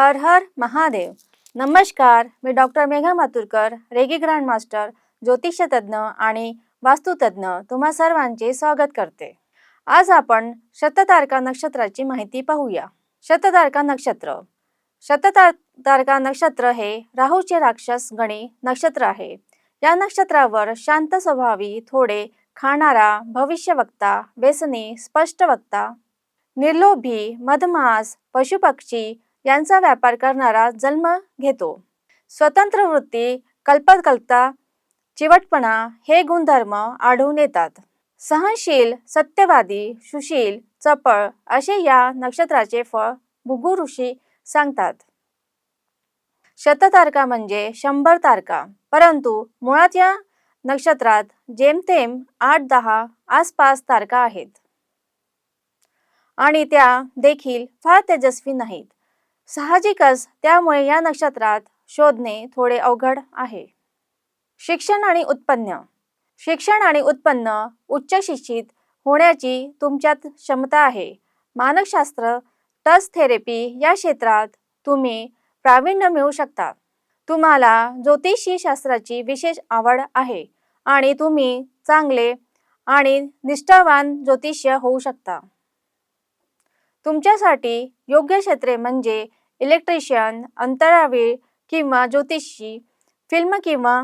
हर हर महादेव. नमस्कार, मी डॉक्टर मेघा मातुरकर, रेगी grand master, ज्योतिषतज्ञ आणि वास्तुतज्ञ तुम्हा सर्वांचे स्वागत करते. आज आपण शततारका नक्षत्राची माहिती पाहूया. शततारका नक्षत्र. शततारका नक्षत्र हे राहूचे राक्षस गणी नक्षत्र आहे. या नक्षत्रावर शांत स्वभावी, थोडे खाणारा, भविष्यवक्ता, व्यसनी, स्पष्ट वक्ता, निर्लोभी, मधमास, पशुपक्षी यांचा व्यापार करणारा जन्म घेतो. स्वतंत्र वृत्ती, कल्पकता, चिवटपणा हे गुणधर्म आढळून येतात. सहनशील, सत्यवादी, सुशील, चपळ असे या नक्षत्राचे फळ भृगु ऋषी सांगतात. शततारका म्हणजे 100 तारका, परंतु मुळात या नक्षत्रात जेमतेम 8-10 आसपास तारका आहेत आणि त्या देखील फार तेजस्वी नाहीत. साहजिकच त्यामुळे या नक्षत्रात शोधणे थोडे अवघड आहे. शिक्षण आणि उत्पन्न. शिक्षण आणि उत्पन्न. उच्च शिक्षित होण्याची तुमच्यात क्षमता आहे. मानसशास्त्र, टच थेरपी या क्षेत्रात तुम्ही प्रावीण्य मिळवू शकता. तुम्हाला ज्योतिषी शास्त्राची विशेष आवड आहे आणि तुम्ही चांगले आणि निष्ठावान ज्योतिष्य होऊ शकता. तुमच्यासाठी योग्य क्षेत्रे म्हणजे इलेक्ट्रिशियन, अंतराळवीर किंवा ज्योतिषी, फिल्म किंवा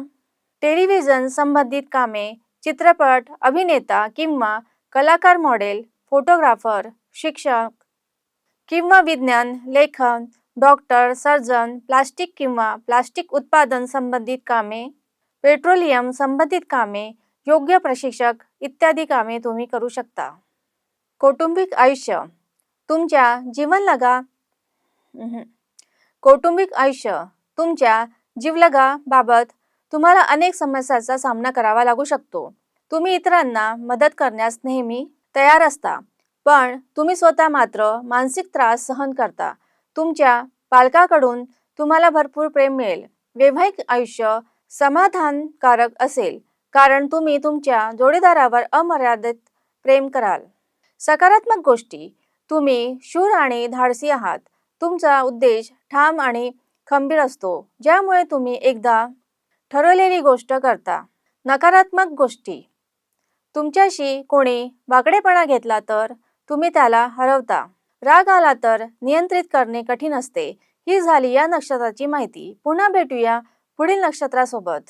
टेलिव्हिजन संबंधित कामे, चित्रपट अभिनेता किंवा कलाकार, मॉडेल, फोटोग्राफर, शिक्षक किंवा विज्ञान, लेखन, डॉक्टर, सर्जन, प्लास्टिक किंवा प्लास्टिक उत्पादन संबंधित कामे, पेट्रोलियम संबंधित कामे, योग्य प्रशिक्षक इत्यादी कामे तुम्ही करू शकता. कौटुंबिक आयुष्य. तुमच्या तुमच्या जीवलगाबाबत तुम्हाला अनेक समस्यांचा सामना करावा लागू शकतो. तुम्ही इतरांना मदत करण्यास नेहमी तयार असता, पण तुम्ही स्वतः मात्र मानसिक त्रास सहन करता. तुमच्या पालकाकडून तुम्हाला भरपूर प्रेम मिळेल. वैवाहिक आयुष्य समाधानकारक असेल, कारण तुम्ही तुमच्या जोडीदारावर अमर्यादित प्रेम कराल. सकारात्मक गोष्टी. तुम्ही शूर आणि धाडसी आहात. तुमचा उद्देश ठाम आणि खंबीर असतो, ज्यामुळे तुम्ही एकदा ठरवलेली गोष्ट करता. नकारात्मक गोष्टी. तुमच्याशी कोणी वाकडेपणा घेतला तर तुम्ही त्याला हरवता. राग आला तर नियंत्रित करणे कठीण असते. ही झाली या नक्षत्राची माहिती. पुन्हा भेटूया पुढील नक्षत्रासोबत.